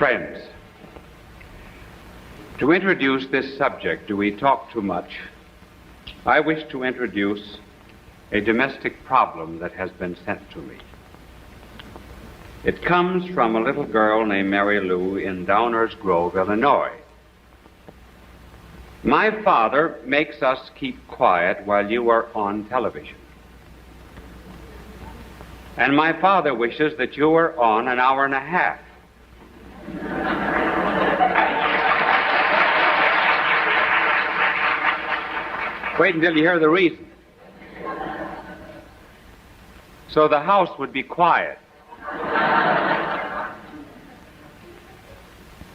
Friends, to introduce this subject, do we talk too much? I wish to introduce a domestic problem that has been sent to me. It comes from a little girl named Mary Lou in Downers Grove, Illinois. My father makes us keep quiet while you are on television. And my father wishes that you were on an hour and a half. Wait until you hear the reason. So the house would be quiet.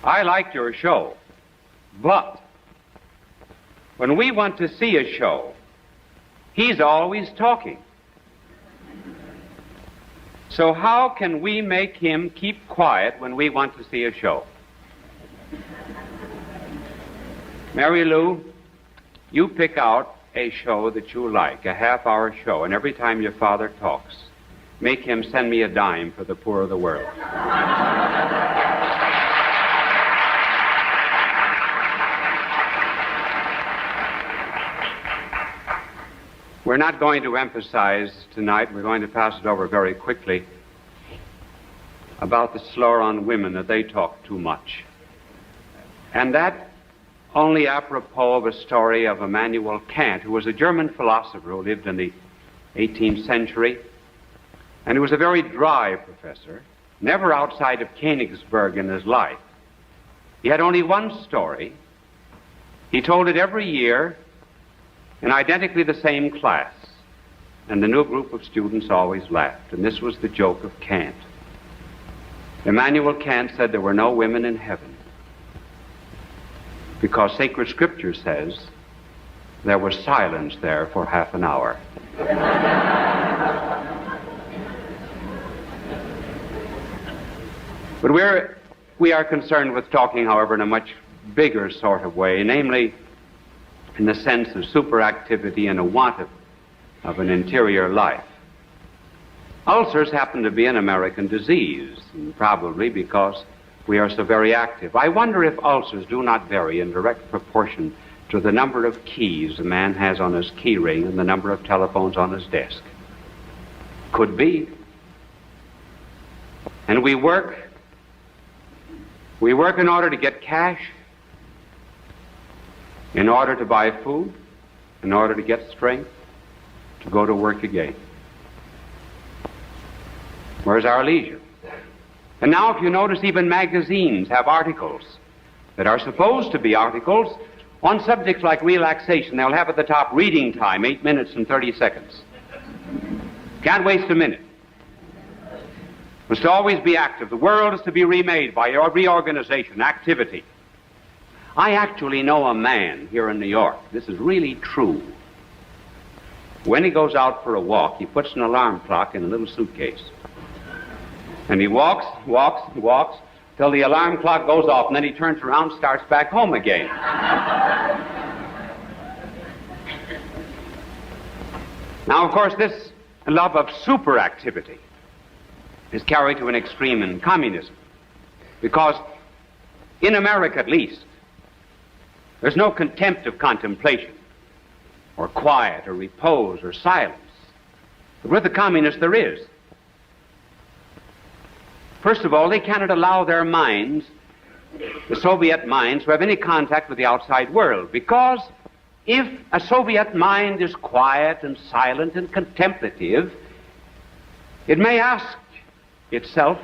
I like your show, but when we want to see a show, he's always talking. So how can we make him keep quiet when we want to see a show? Mary Lou, you pick out a show that you like, a half-hour show, and every time your father talks, make him send me a dime for the poor of the world. We're not going to emphasize tonight, we're going to pass it over very quickly, about the slur on women that they talk too much. And that only apropos of a story of Immanuel Kant, who was a German philosopher who lived in the 18th century. And he was a very dry professor, never outside of Königsberg in his life. He had only one story. He told it every year in identically the same class. And the new group of students always laughed. And this was the joke of Kant. Immanuel Kant said there were no women in heaven, because sacred scripture says there was silence there for half an hour. But we are concerned with talking, however, in a much bigger sort of way, namely in the sense of superactivity and a want of an interior life. Ulcers happen to be an American disease, and probably because we are so very active. I wonder if ulcers do not vary in direct proportion to the number of keys a man has on his key ring and the number of telephones on his desk. Could be. And we work in order to get cash, in order to buy food, in order to get strength, to go to work again. Where's our leisure? And now, if you notice, even magazines have articles that are supposed to be articles on subjects like relaxation. They'll have at the top reading time, 8 minutes and 30 seconds. Can't waste a minute. Must always be active. The world is to be remade by reorganization, activity. I actually know a man here in New York. This is really true. When he goes out for a walk, he puts an alarm clock in a little suitcase. And he walks till the alarm clock goes off, and then he turns around and starts back home again. Now, of course, this love of superactivity is carried to an extreme in communism, because in America at least, there's no contempt of contemplation, or quiet, or repose, or silence. But with the communists there is. First of all, they cannot allow their minds, the Soviet minds, to have any contact with the outside world, because if a Soviet mind is quiet and silent and contemplative, it may ask itself,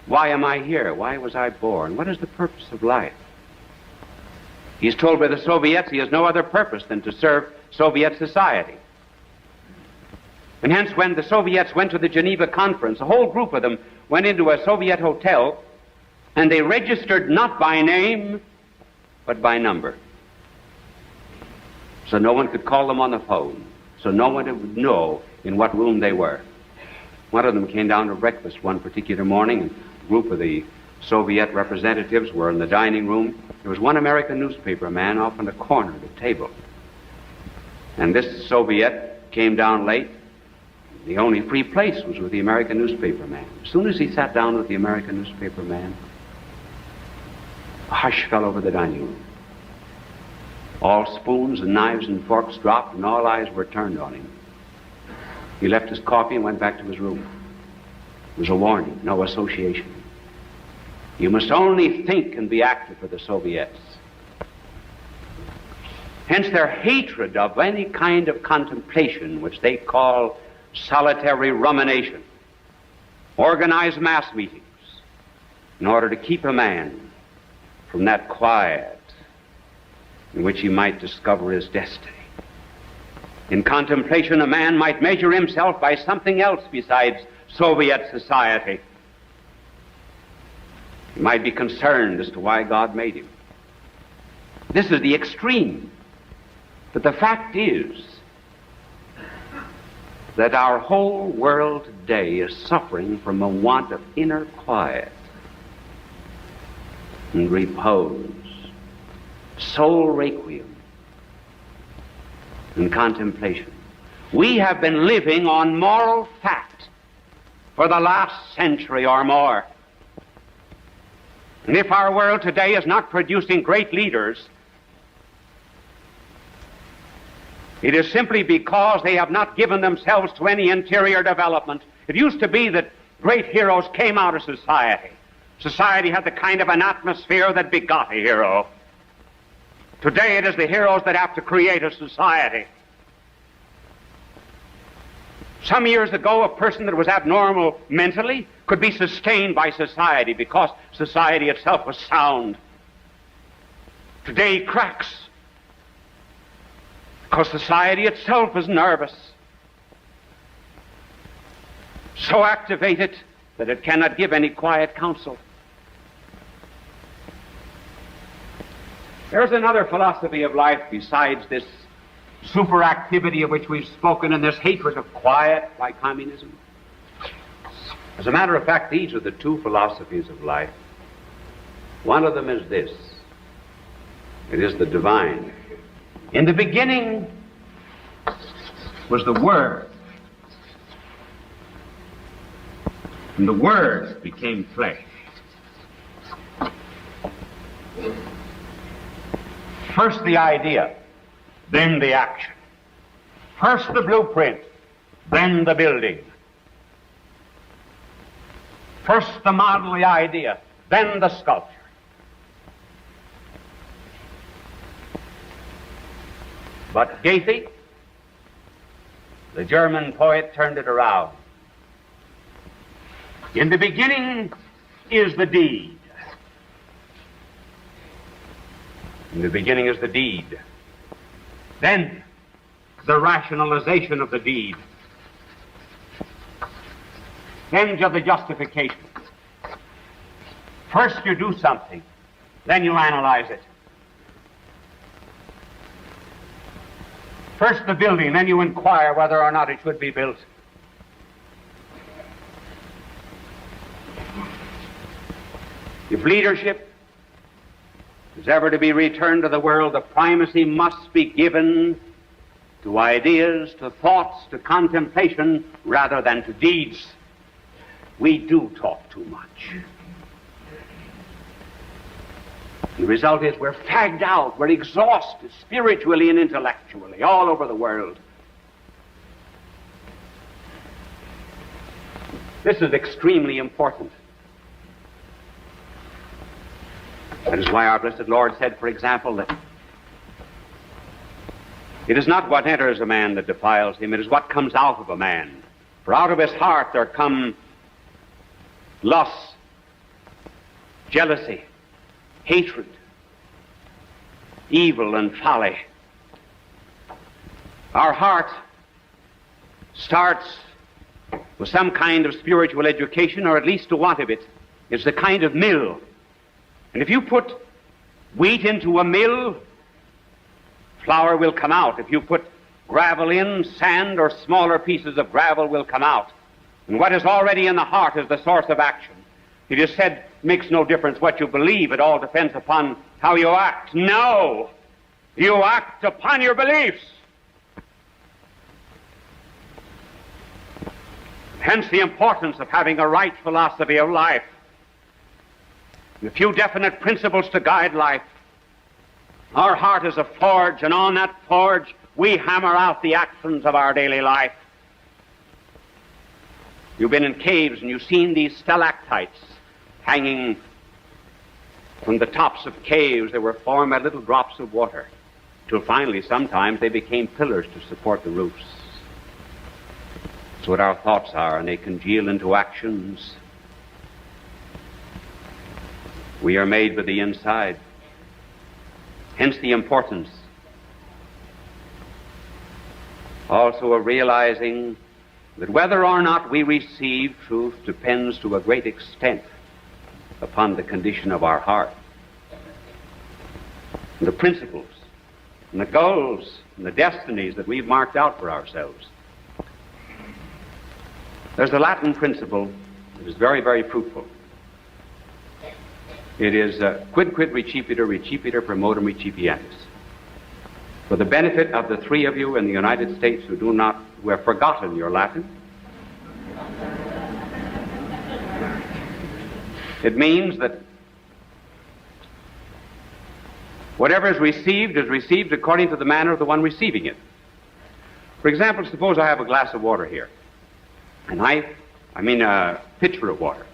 why am I here? Why was I born? What is the purpose of life? He's told by the Soviets he has no other purpose than to serve Soviet society. And hence, when the Soviets went to the Geneva Conference, a whole group of them went into a Soviet hotel, and they registered not by name, but by number. So no one could call them on the phone, so no one would know in what room they were. One of them came down to breakfast one particular morning, and a group of the Soviet representatives were in the dining room. There was one American newspaper man off in the corner of the table. And this Soviet came down late, The only free place was with the American newspaper man. As soon as he sat down with the American newspaper man, a hush fell over the dining room. All spoons and knives and forks dropped, and all eyes were turned on him. He left his coffee and went back to his room. It was a warning, no association. You must only think and be active for the Soviets. Hence their hatred of any kind of contemplation, which they call solitary rumination. Organize mass meetings in order to keep a man from that quiet in which he might discover his destiny. In contemplation, a man might measure himself by something else besides Soviet society. He might be concerned as to why God made him. This is the extreme. But the fact is that our whole world today is suffering from a want of inner quiet and repose, soul requiem, and contemplation. We have been living on moral fact for the last century or more. And if our world today is not producing great leaders, it is simply because they have not given themselves to any interior development. It used to be that great heroes came out of society. Society had the kind of an atmosphere that begot a hero. Today it is the heroes that have to create a society. Some years ago, a person that was abnormal mentally could be sustained by society because society itself was sound. Today he cracks because society itself is nervous, so activated that it cannot give any quiet counsel. There's another philosophy of life besides this superactivity of which we've spoken and this hatred of quiet by communism. As a matter of fact, these are the two philosophies of life. One of them is this. It is the divine. In the beginning was the Word, and the Word became flesh. First the idea, then the action. First the blueprint, then the building. First the model, the idea, then the sculpture. But Goethe, the German poet, turned it around. In the beginning is the deed. In the beginning is the deed. Then the rationalization of the deed. Then the justification. First you do something, then you analyze it. First the building, then you inquire whether or not it should be built. If leadership is ever to be returned to the world, the primacy must be given to ideas, to thoughts, to contemplation, rather than to deeds. We do talk too much. The result is we're fagged out, we're exhausted spiritually and intellectually all over the world. This is extremely important. That is why our blessed Lord said, for example, that it is not what enters a man that defiles him, it is what comes out of a man. For out of his heart there come lust, jealousy, hatred, evil, and folly. Our heart starts with some kind of spiritual education, or at least a want of it. It's the kind of mill. And if you put wheat into a mill, flour will come out. If you put gravel in, sand or smaller pieces of gravel will come out. And what is already in the heart is the source of action. It is said, it makes no difference what you believe, it all depends upon how you act. No! You act upon your beliefs. Hence the importance of having a right philosophy of life, and a few definite principles to guide life. Our heart is a forge, and on that forge we hammer out the actions of our daily life. You've been in caves and you've seen these stalactites hanging from the tops of caves. They were formed by little drops of water, till finally sometimes they became pillars to support the roofs. That's what our thoughts are, and they congeal into actions. We are made with the inside. Hence the importance also of realizing that whether or not we receive truth depends to a great extent upon the condition of our heart, and the principles, and the goals, and the destinies that we've marked out for ourselves. There's a Latin principle that is very, very fruitful. It is quid recipitur, promotum recipientis. For the benefit of the three of you in the United States who have forgotten your Latin, it means that whatever is received according to the manner of the one receiving it. For example, suppose I have a glass of water here, and a pitcher of water,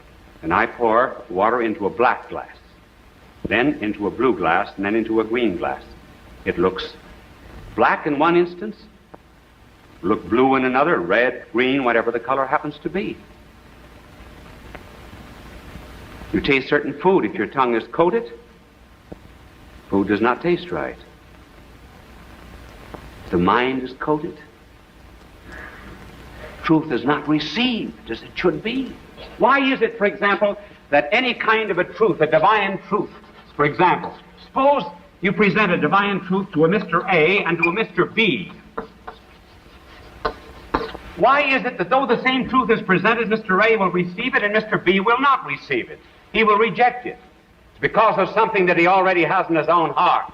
and I pour water into a black glass, then into a blue glass, and then into a green glass. It looks black in one instance, look blue in another, red, green, whatever the color happens to be. You taste certain food. If your tongue is coated, food does not taste right. If the mind is coated, truth is not received as it should be. Why is it, for example, that any kind of a truth, a divine truth, for example, suppose you present a divine truth to a Mr. A and to a Mr. B. Why is it that though the same truth is presented, Mr. A will receive it and Mr. B will not receive it? He will reject it. It's because of something that he already has in his own heart.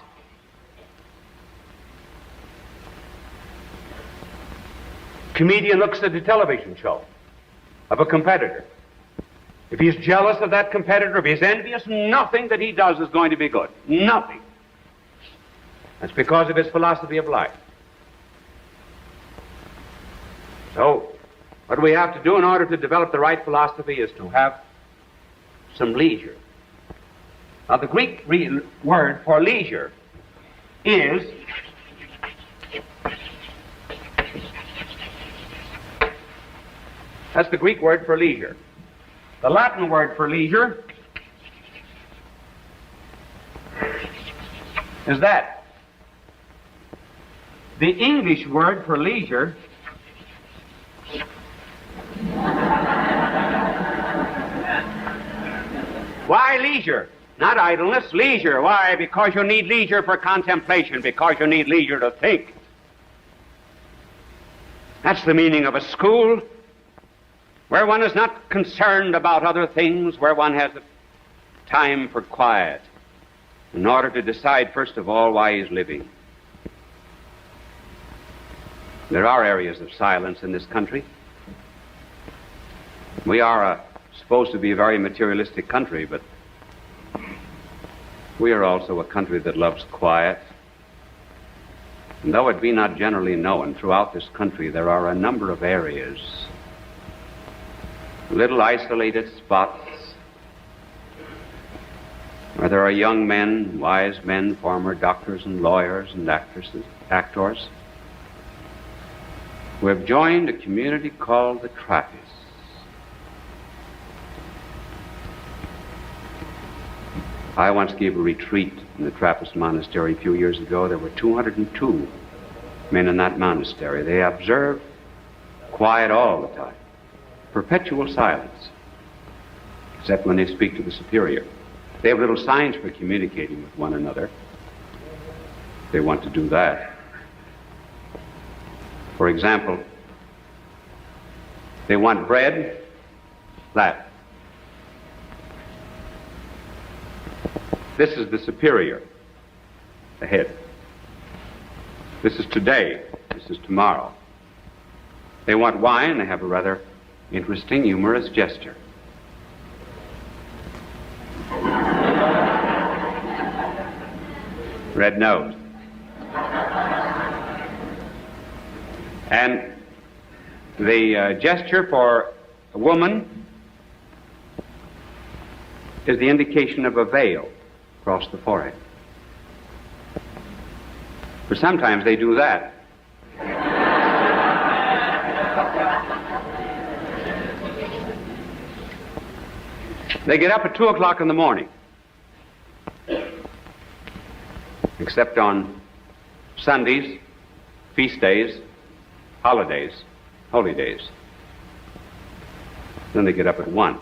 Comedian looks at a television show of a competitor. If he's jealous of that competitor, if he's envious, nothing that he does is going to be good. Nothing. That's because of his philosophy of life. So, what we have to do in order to develop the right philosophy is to have some leisure. Now, the Greek word for leisure is that's the Greek word for leisure. The Latin word for leisure is that. The English word for leisure why leisure? Not idleness, leisure. Why? Because you need leisure for contemplation, because you need leisure to think. That's the meaning of a school, where one is not concerned about other things, where one has time for quiet, in order to decide, first of all, why he's living. There are areas of silence in this country. We are supposed to be a very materialistic country, but we are also a country that loves quiet. And though it be not generally known, throughout this country there are a number of areas, little isolated spots, where there are young men, wise men, former doctors and lawyers and actors, who have joined a community called the Trappists. I once gave a retreat in the Trappist monastery a few years ago. There were 202 men in that monastery. They observed quiet all the time, perpetual silence, except when they speak to the superior. They have little signs for communicating with one another. They want to do that. For example, they want bread, flat. This is the superior, the head. This is today, this is tomorrow. They want wine, they have a rather interesting, humorous gesture. Red nose. And the gesture for a woman is the indication of a veil across the forehead. But sometimes they do that. They get up at 2 o'clock in the morning, except on Sundays, feast days, holidays, holy days. Then they get up at 1.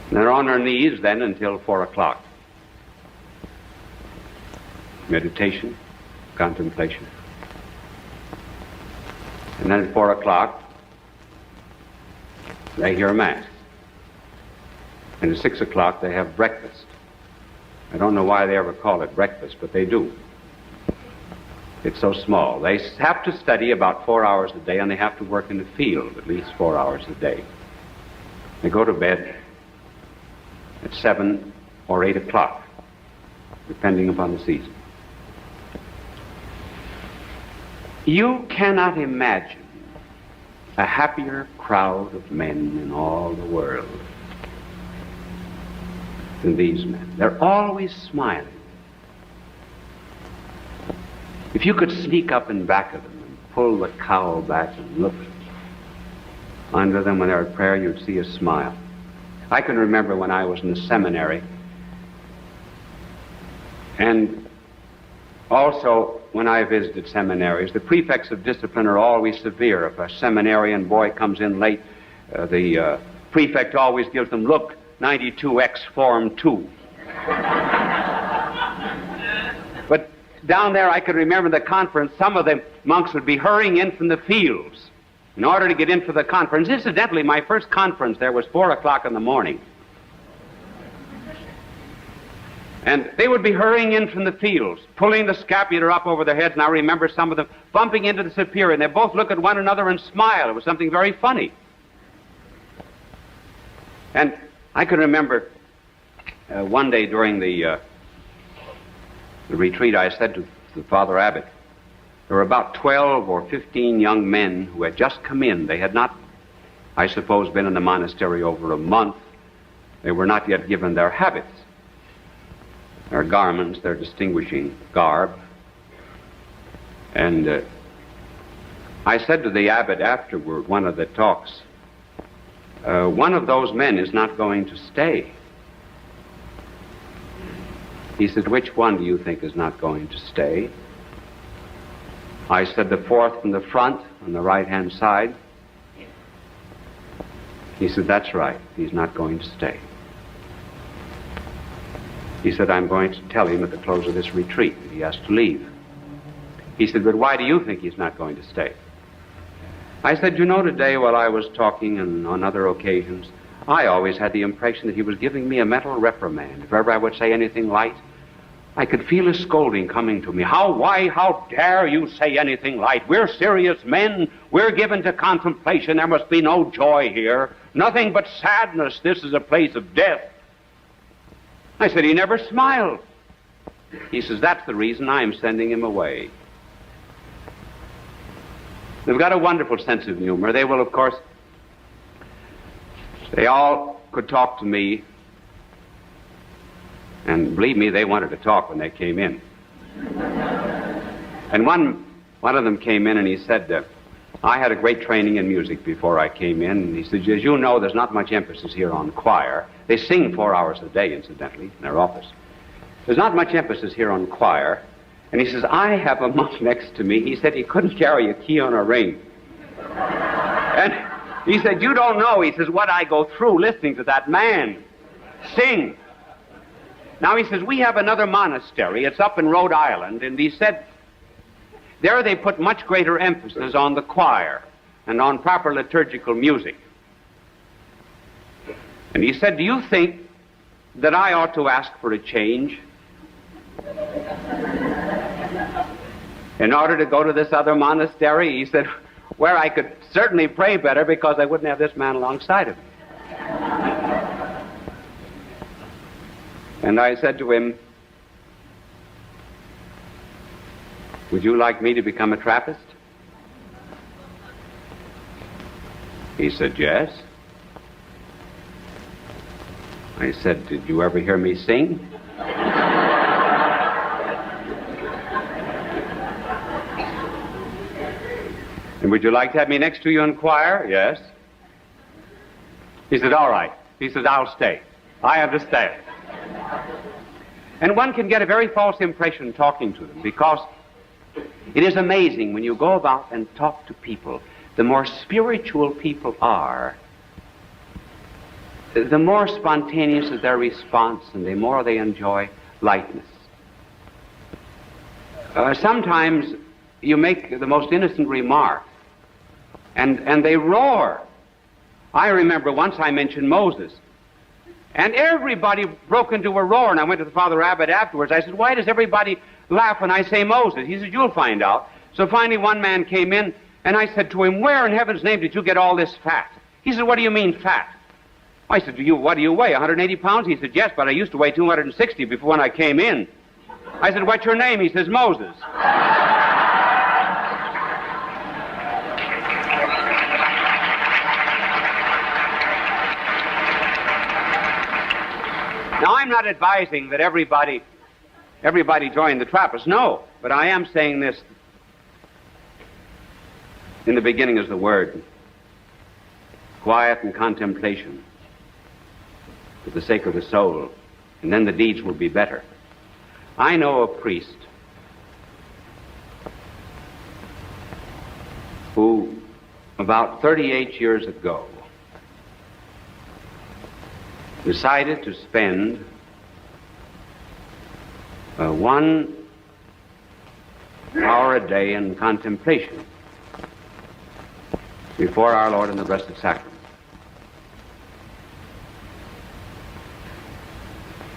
And they're on their knees then until 4 o'clock. Meditation, contemplation. And then at 4 o'clock, they hear Mass. And at 6 o'clock, they have breakfast. I don't know why they ever call it breakfast, but they do. It's so small. They have to study about 4 hours a day, and they have to work in the field at least 4 hours a day. They go to bed at 7 or 8 o'clock, depending upon the season. You cannot imagine a happier crowd of men in all the world than these men. They're always smiling. If you could sneak up in back of them and pull the cowl back and look under them when they're at prayer, you'd see a smile. I can remember when I was in the seminary, and also when I visited seminaries, the prefects of discipline are always severe. If a seminarian boy comes in late, the prefect always gives them, look, 92X Form 2. But down there, I could remember the conference, some of the monks would be hurrying in from the fields in order to get in for the conference. Incidentally, my first conference there was 4 o'clock in the morning. And they would be hurrying in from the fields, pulling the scapular up over their heads, and I remember some of them bumping into the superior, and they both look at one another and smile. It was something very funny. And I can remember one day during the retreat, I said to the Father Abbot, there were about 12 or 15 young men who had just come in. They had not, I suppose, been in the monastery over a month. They were not yet given their habits, their garments, their distinguishing garb. And I said to the abbot afterward, one of the talks, one of those men is not going to stay. He said, which one do you think is not going to stay? I said, the fourth from the front on the right-hand side. He said, that's right. He's not going to stay. He said, I'm going to tell him at the close of this retreat that he has to leave. He said, but why do you think he's not going to stay? I said, you know, today while I was talking and on other occasions, I always had the impression that he was giving me a mental reprimand. If ever I would say anything light, I could feel his scolding coming to me. How dare you say anything light? We're serious men. We're given to contemplation. There must be no joy here. Nothing but sadness. This is a place of death. I said, he never smiled. He says, that's the reason I'm sending him away. They've got a wonderful sense of humor. They will, of course, they all could talk to me, and believe me, they wanted to talk when they came in. And one of them came in and he said, I had a great training in music before I came in. And he said, as you know, there's not much emphasis here on choir. They sing 4 hours a day, incidentally, in their office. There's not much emphasis here on choir. And he says, I have a monk next to me. He said he couldn't carry a key on a ring. And he said, you don't know, he says, what I go through listening to that man sing. Now, he says, we have another monastery. It's up in Rhode Island. And he said, there they put much greater emphasis on the choir and on proper liturgical music. And he said, do you think that I ought to ask for a change? in order to go to this other monastery, he said, where I could certainly pray better because I wouldn't have this man alongside of me. And I said to him, would you like me to become a Trappist? He said, yes. I said, did you ever hear me sing? And would you like to have me next to you in choir? Yes. He said, all right. He said, I'll stay. I understand. And one can get a very false impression talking to them, because it is amazing when you go about and talk to people, the more spiritual people are, the more spontaneous is their response and the more they enjoy lightness. Sometimes you make the most innocent remark and they roar. I remember once I mentioned Moses, and everybody broke into a roar, and I went to the Father Abbot afterwards. I said, why does everybody laugh when I say Moses? He said, you'll find out. So finally one man came in, and I said to him, where in heaven's name did you get all this fat? He said, what do you mean fat? I said, what do you weigh, 180 pounds? He said, yes, but I used to weigh 260 before when I came in. I said, what's your name? He says, Moses. Now, I'm not advising that everybody join the Trappists, no, but I am saying this. In the beginning is the Word, quiet and contemplation for the sake of the soul, and then the deeds will be better. I know a priest who, about 38 years ago, decided to spend 1 hour a day in contemplation before our Lord in the Blessed Sacrament.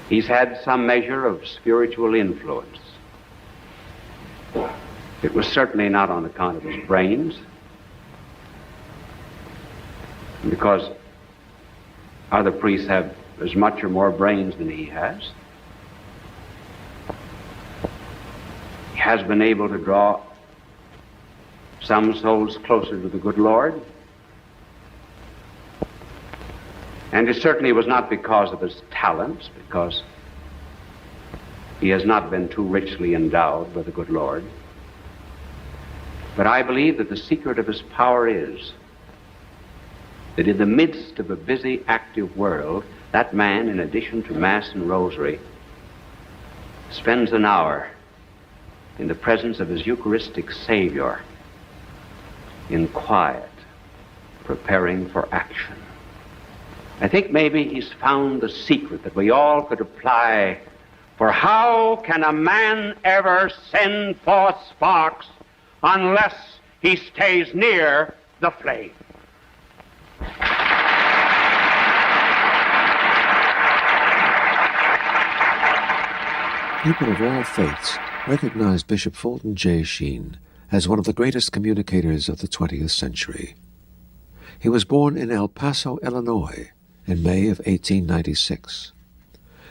He's had some measure of spiritual influence. It was certainly not on account of his brains, because other priests have as much or more brains than he has. He has been able to draw some souls closer to the good Lord. And it certainly was not because of his talents, because he has not been too richly endowed by the good Lord. But I believe that the secret of his power is that in the midst of a busy, active world, that man, in addition to Mass and Rosary, spends an hour in the presence of his Eucharistic Savior, in quiet, preparing for action. I think maybe he's found the secret that we all could apply. For how can a man ever send forth sparks unless he stays near the flame? People of all faiths recognize Bishop Fulton J. Sheen as one of the greatest communicators of the 20th century. He was born in El Paso, Illinois, in May of 1896.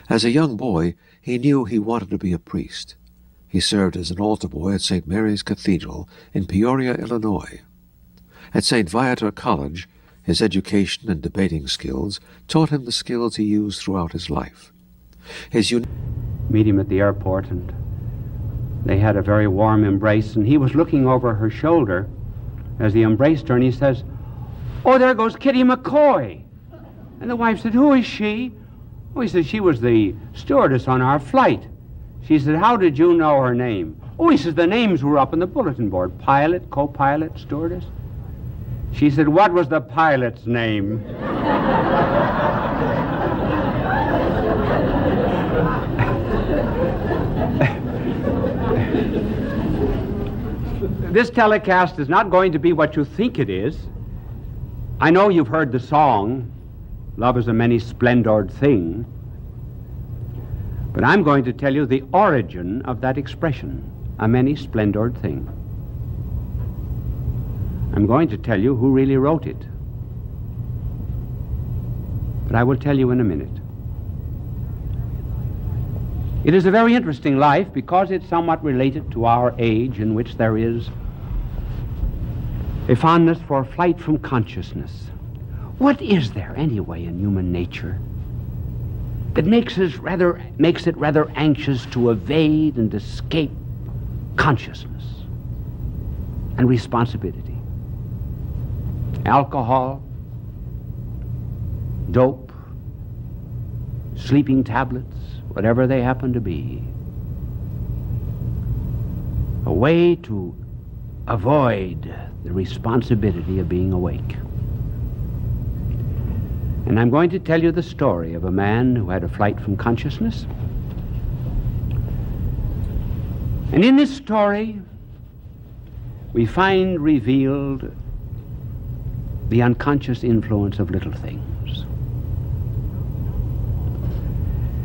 As a young boy, he knew he wanted to be a priest. He served as an altar boy at St. Mary's Cathedral in Peoria, Illinois. At St. Viator College, his education and debating skills taught him the skills he used throughout his life. Meet him at the airport, and they had a very warm embrace, and he was looking over her shoulder as he embraced her, and he says, "Oh, there goes Kitty McCoy." And the wife said, "Who is she?" Oh, he said, "She was the stewardess on our flight." She said, "How did you know her name?" Oh, he says, "The names were up on the bulletin board. Pilot, co-pilot, stewardess." She said, "What was the pilot's name?" This telecast is not going to be what you think it is. I know you've heard the song, "Love is a many splendored thing," but I'm going to tell you the origin of that expression. a many-splendored thing. I'm going to tell you who really wrote it, but I will tell you in a minute. It is a very interesting life because it's somewhat related to our age, in which there is a fondness for flight from consciousness. What is there, anyway, in human nature that makes it rather anxious to evade and escape consciousness and responsibility? Alcohol, dope, sleeping tablets, whatever they happen to be. A way to avoid the responsibility of being awake. And I'm going to tell you the story of a man who had a flight from consciousness. And in this story, we find revealed the unconscious influence of little things.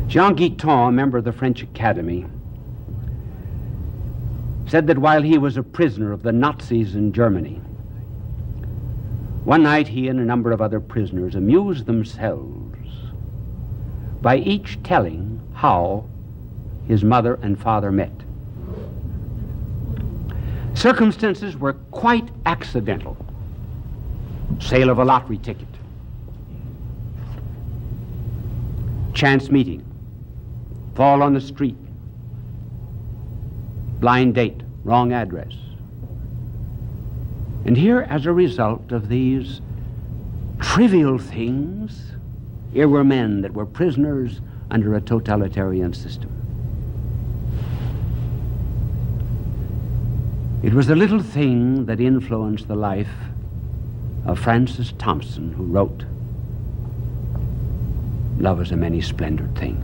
Jean Guiton, a member of the French Academy, said that while he was a prisoner of the Nazis in Germany, one night he and a number of other prisoners amused themselves by each telling how his mother and father met. Circumstances were quite accidental. Sale of a lottery ticket, chance meeting, fall on the street, blind date, wrong address. And here, as a result of these trivial things, here were men that were prisoners under a totalitarian system. It was the little thing that influenced the life of Francis Thompson, who wrote, "Love is a many-splendored thing."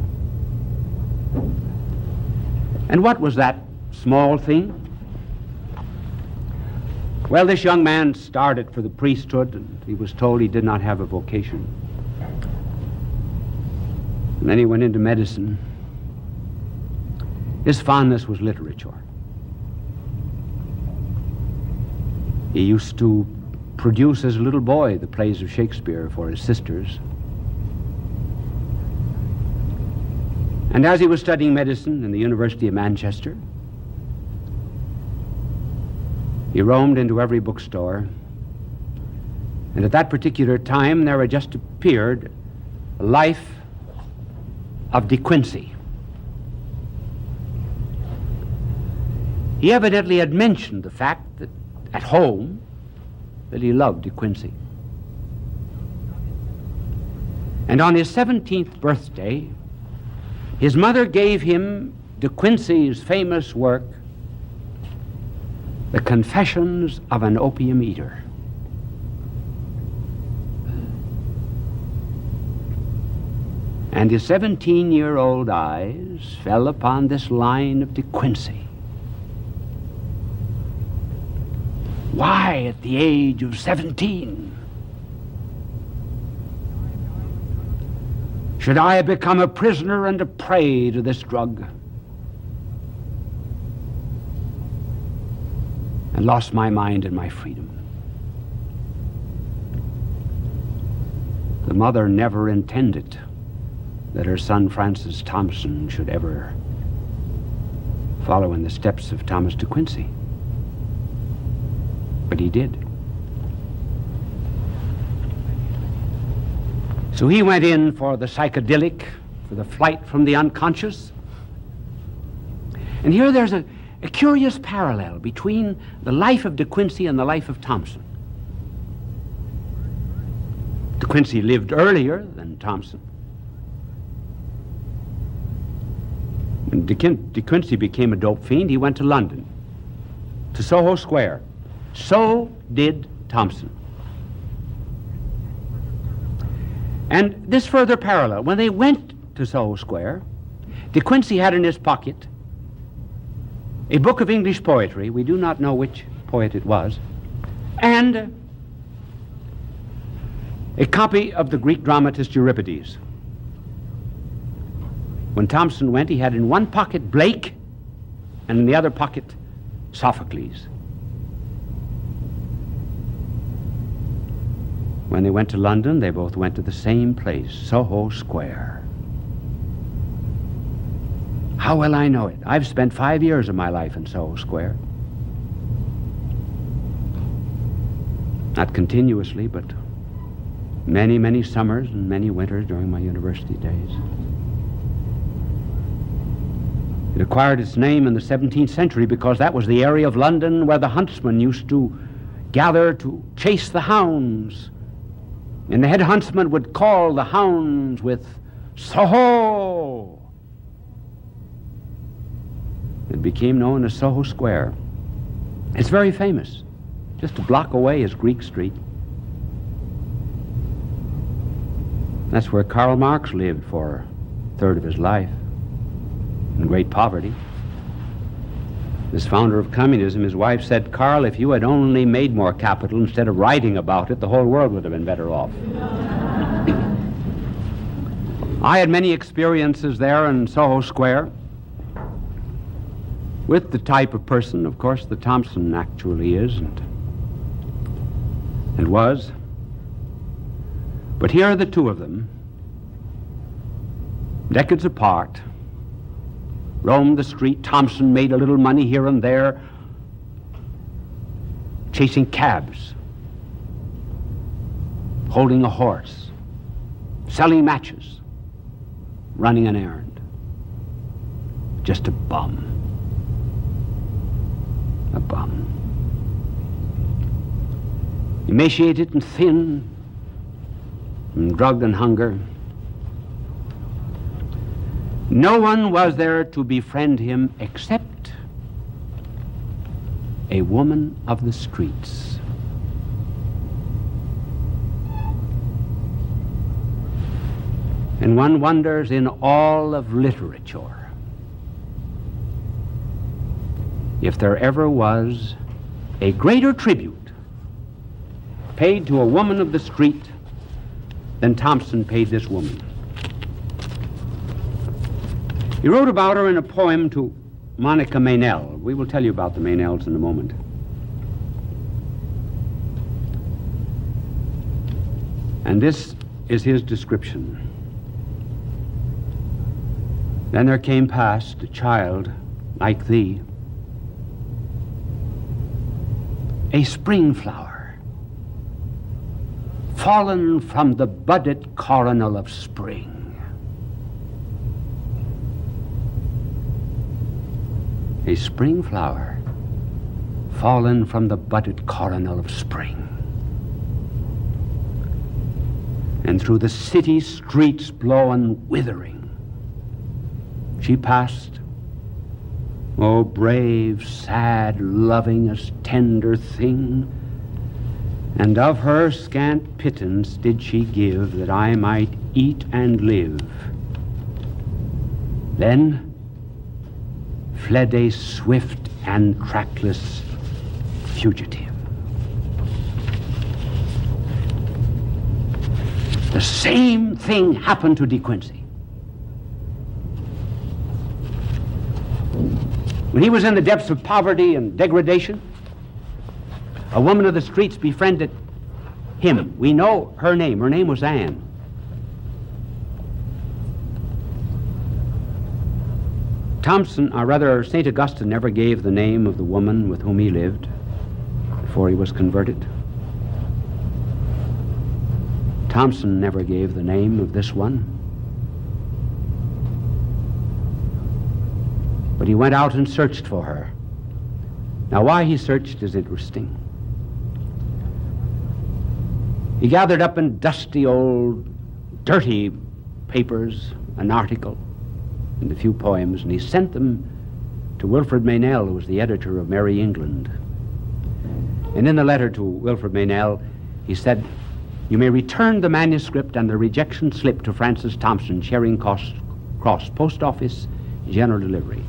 And what was that small thing? Well, this young man started for the priesthood, and he was told he did not have a vocation. And then he went into medicine. His fondness was literature. He used to produce as a little boy the plays of Shakespeare for his sisters. And as he was studying medicine in the University of Manchester, he roamed into every bookstore, and at that particular time there had just appeared a Life of De Quincey. He evidently had mentioned the fact that at home that he loved De Quincey. And on his 17th birthday, his mother gave him De Quincey's famous work, The Confessions of an Opium Eater. And his 17-year-old eyes fell upon this line of De Quincey. Why, at the age of 17, should I become a prisoner and a prey to this drug? And lost my mind and my freedom. The mother never intended that her son Francis Thompson should ever follow in the steps of Thomas De Quincey. But he did. So he went in for the psychedelic, for the flight from the unconscious. And here there's a curious parallel between the life of De Quincey and the life of Thompson. De Quincey lived earlier than Thompson. When De Quincey became a dope fiend, he went to London, to Soho Square. So did Thompson. And this further parallel, when they went to Soho Square, De Quincey had in his pocket a book of English poetry, we do not know which poet it was, and a copy of the Greek dramatist Euripides. When Thompson went, he had in one pocket Blake, and in the other pocket Sophocles. When they went to London, they both went to the same place, Soho Square. How well I know it. I've spent 5 years of my life in Soho Square. Not continuously, but many, many summers and many winters during my university days. It acquired its name in the 17th century because that was the area of London where the huntsmen used to gather to chase the hounds. And the head huntsman would call the hounds with Soho. It became known as Soho Square. It's very famous. Just a block away is Greek Street. That's where Karl Marx lived for a third of his life, in great poverty. This founder of communism, his wife said, "Karl, if you had only made more capital instead of writing about it, the whole world would have been better off." I had many experiences there in Soho Square with the type of person, of course, that Thompson actually is and was. But here are the two of them, decades apart, roamed the street. Thompson made a little money here and there, chasing cabs, holding a horse, selling matches, running an errand. Just a bum. A bum. Emaciated and thin, and drugged and hunger. No one was there to befriend him except a woman of the streets. And one wonders, in all of literature, if there ever was a greater tribute paid to a woman of the street than Thompson paid this woman. He wrote about her in a poem to Monica Meynell. We will tell you about the Meynells in a moment. And this is his description. Then there came past a child like thee, a spring flower, fallen from the budded coronal of spring. A spring flower, fallen from the budded coronal of spring. And through the city streets blown withering, she passed, oh brave, sad, lovingest, tender thing, and of her scant pittance did she give, that I might eat and live. Then fled a swift and trackless fugitive. The same thing happened to De Quincey. When he was in the depths of poverty and degradation, a woman of the streets befriended him. We know her name. Her name was Anne. Thompson, or rather St. Augustine, never gave the name of the woman with whom he lived before he was converted. Thompson never gave the name of this one. But he went out and searched for her. Now, why he searched is interesting. He gathered up in dusty old, dirty papers an article and a few poems, and he sent them to Wilfred Meynell, who was the editor of Merry England. And in the letter to Wilfred Meynell, he said, "You may return the manuscript and the rejection slip to Francis Thompson, Charing Cross Post Office, general delivery."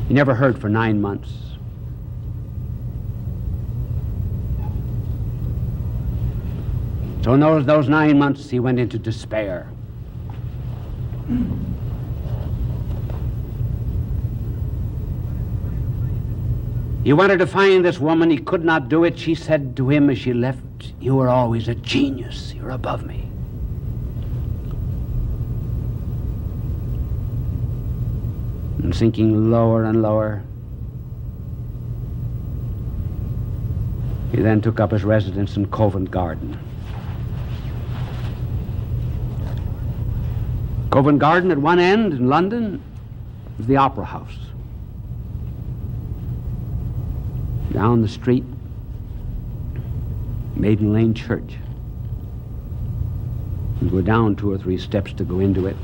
He never heard for 9 months. So in those 9 months, he went into despair. He wanted to find this woman. He could not do it. She said to him as she left, "You are always a genius. You're above me." And sinking lower and lower, he then took up his residence in Covent Garden. Covent Garden, at one end in London, was the Opera House. Down the street, Maiden Lane Church. You go down 2 or 3 steps to go into it.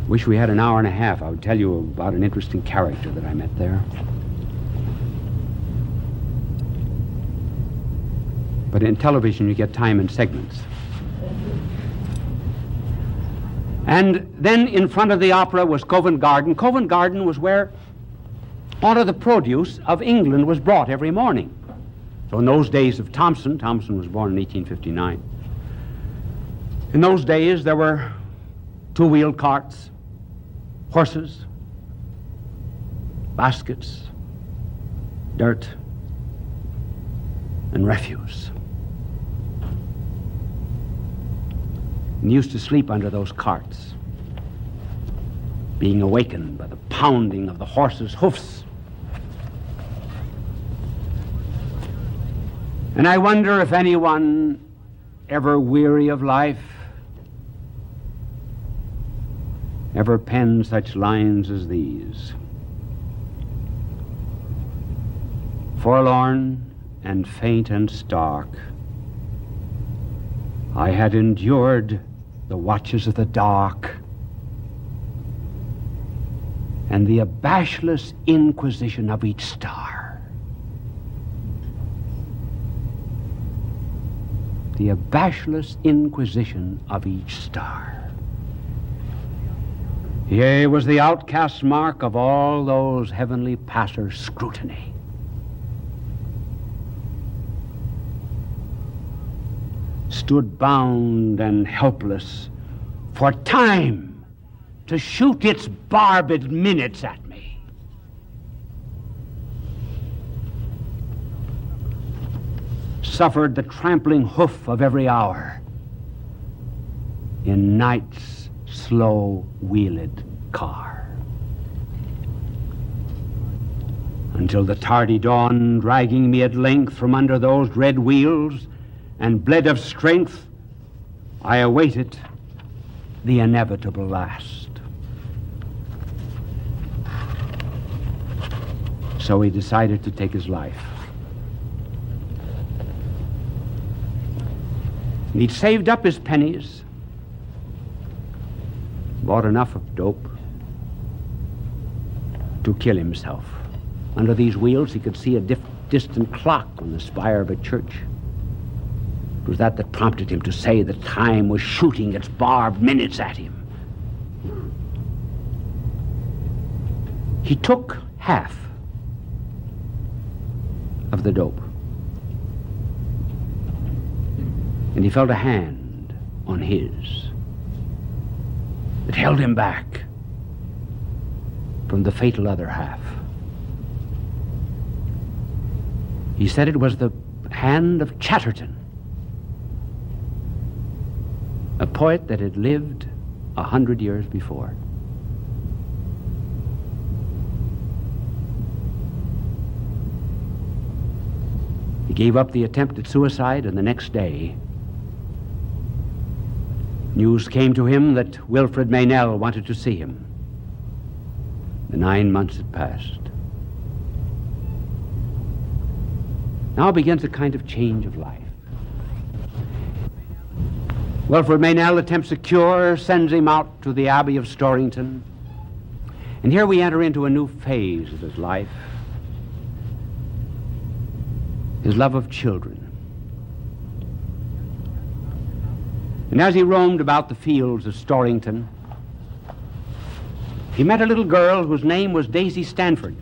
Wish we had an hour and a half. I would tell you about an interesting character that I met there. But in television, you get time in segments. And then in front of the opera was Covent Garden. Covent Garden was where all of the produce of England was brought every morning. So in those days of Thompson was born in 1859. In those days, there were 2-wheeled carts, horses, baskets, dirt, and refuse. And he used to sleep under those carts, being awakened by the pounding of the horses' hoofs. And I wonder if anyone, ever weary of life, ever penned such lines as these. Forlorn and faint and stark, I had endured the watches of the dark and the abashless inquisition of each star. The abashless inquisition of each star. Yea, was the outcast mark of all those heavenly passers' scrutiny. Stood bound and helpless for time to shoot its barbed minutes at me. Suffered the trampling hoof of every hour in night's slow-wheeled car, until the tardy dawn, dragging me at length from under those dread wheels, and bled of strength, I awaited the inevitable last. So he decided to take his life. And he'd saved up his pennies, bought enough of dope to kill himself. Under these wheels, he could see a distant clock on the spire of a church. It was that prompted him to say that time was shooting its barbed minutes at him. He took half of the dope, and he felt a hand on his that held him back from the fatal other half. He said it was the hand of Chatterton, a poet that had lived 100 years before. He gave up the attempt at suicide, and the next day, news came to him that Wilfred Meynell wanted to see him. The 9 months had passed. Now begins a kind of change of life. Wilfred Meynell attempts a cure, sends him out to the Abbey of Storrington. And here we enter into a new phase of his life. His love of children. And as he roamed about the fields of Storrington, he met a little girl whose name was Daisy Stanford.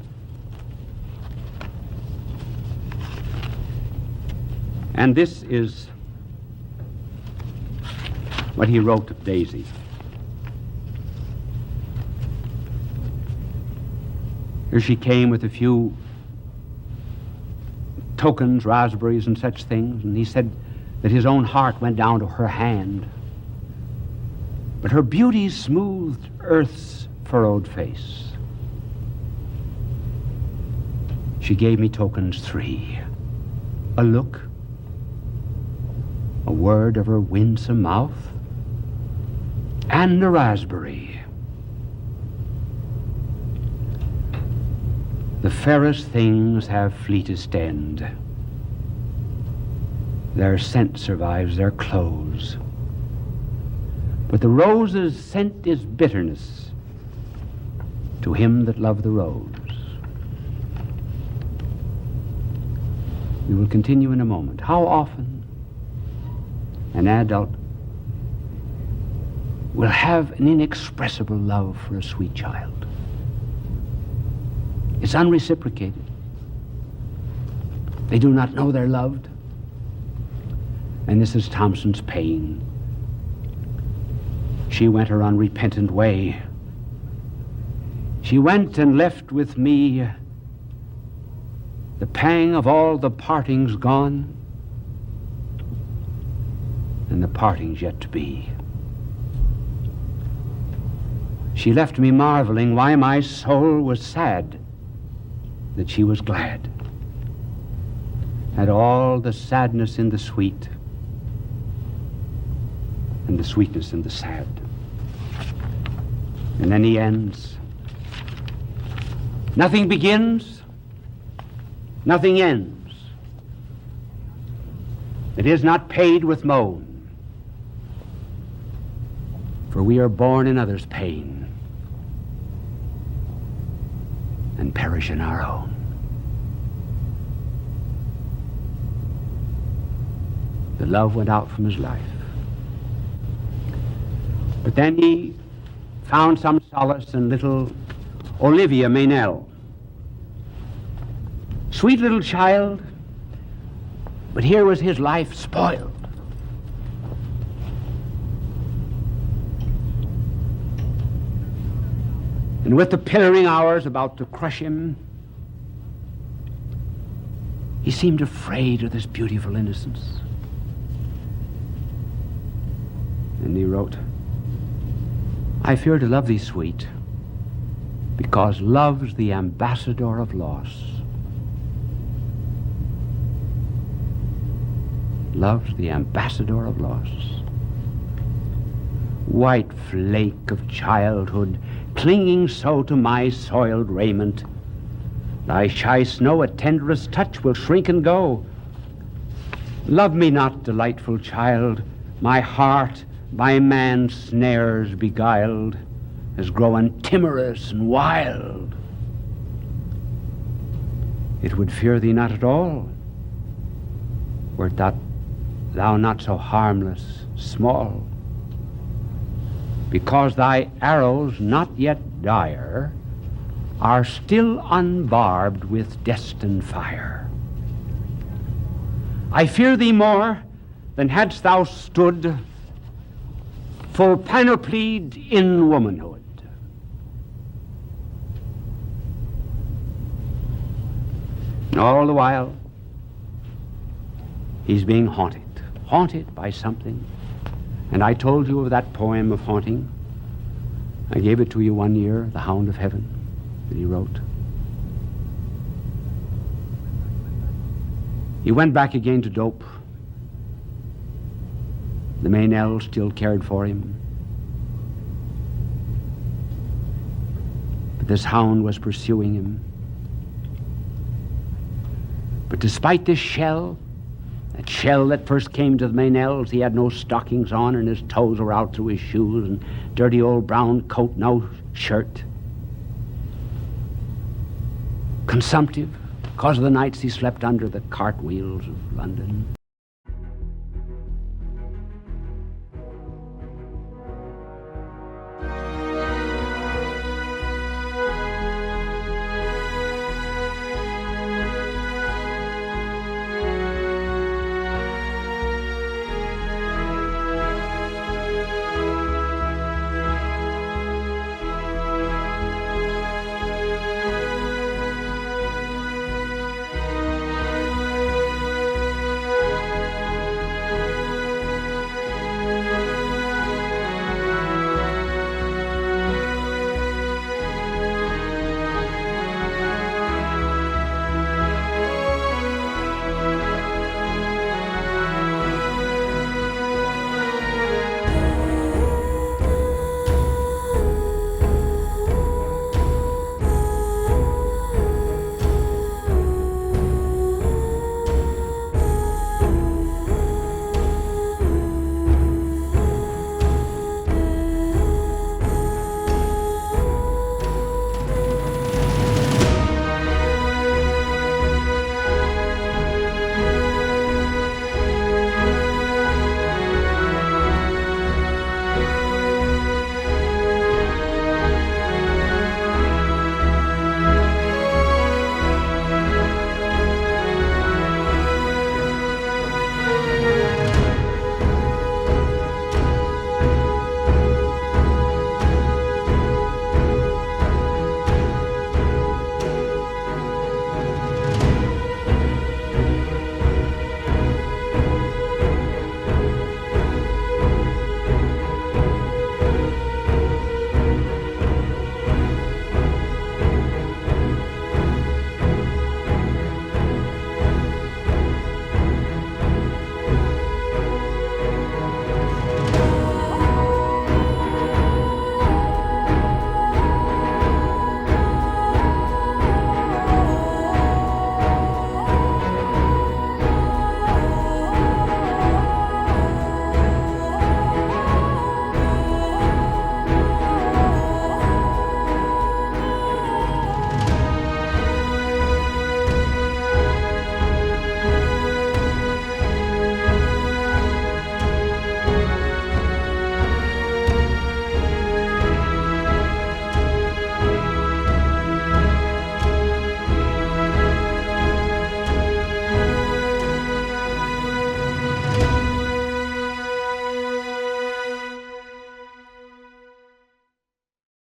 And this is what he wrote of Daisy. Here she came with a few tokens, raspberries, and such things, and he said that his own heart went down to her hand. But her beauty smoothed earth's furrowed face. She gave me tokens 3. A look, a word of her winsome mouth, and a raspberry. The fairest things have fleetest end. Their scent survives their close. But the rose's scent is bitterness to him that loved the rose. We will continue in a moment. How often an adult will have an inexpressible love for a sweet child? It's unreciprocated. They do not know they're loved. And this is Thompson's pain. She went her unrepentant way. She went and left with me the pang of all the partings gone, and the partings yet to be. She left me marveling why my soul was sad, that she was glad. Had all the sadness in the sweet, and the sweetness in the sad. And then he ends. Nothing begins, nothing ends. It is not paid with moan, for we are born in others' pain and perish in our own. The love went out from his life. But then he found some solace in little Olivia Meynell. Sweet little child, but here was his life spoiled. And with the pillaring hours about to crush him, he seemed afraid of this beautiful innocence. And he wrote, I fear to love thee, sweet, because love's the ambassador of loss. Love's the ambassador of loss. White flake of childhood, clinging so to my soiled raiment, thy shy snow at tenderest touch will shrink and go. Love me not, delightful child, my heart, by man's snares beguiled, has grown timorous and wild. It would fear thee not at all, wert thou not so harmless, small, because thy arrows, not yet dire, are still unbarbed with destined fire. I fear thee more than hadst thou stood full panoplied in womanhood. And all the while, he's being haunted by something. And I told you of that poem of haunting. I gave it to you one year, The Hound of Heaven, that he wrote. He went back again to dope. The Meynell still cared for him. But this hound was pursuing him. But despite this shell, that shell that first came to the Meynells, he had no stockings on and his toes were out through his shoes and dirty old brown coat, no shirt. Consumptive, because of the nights he slept under the cartwheels of London.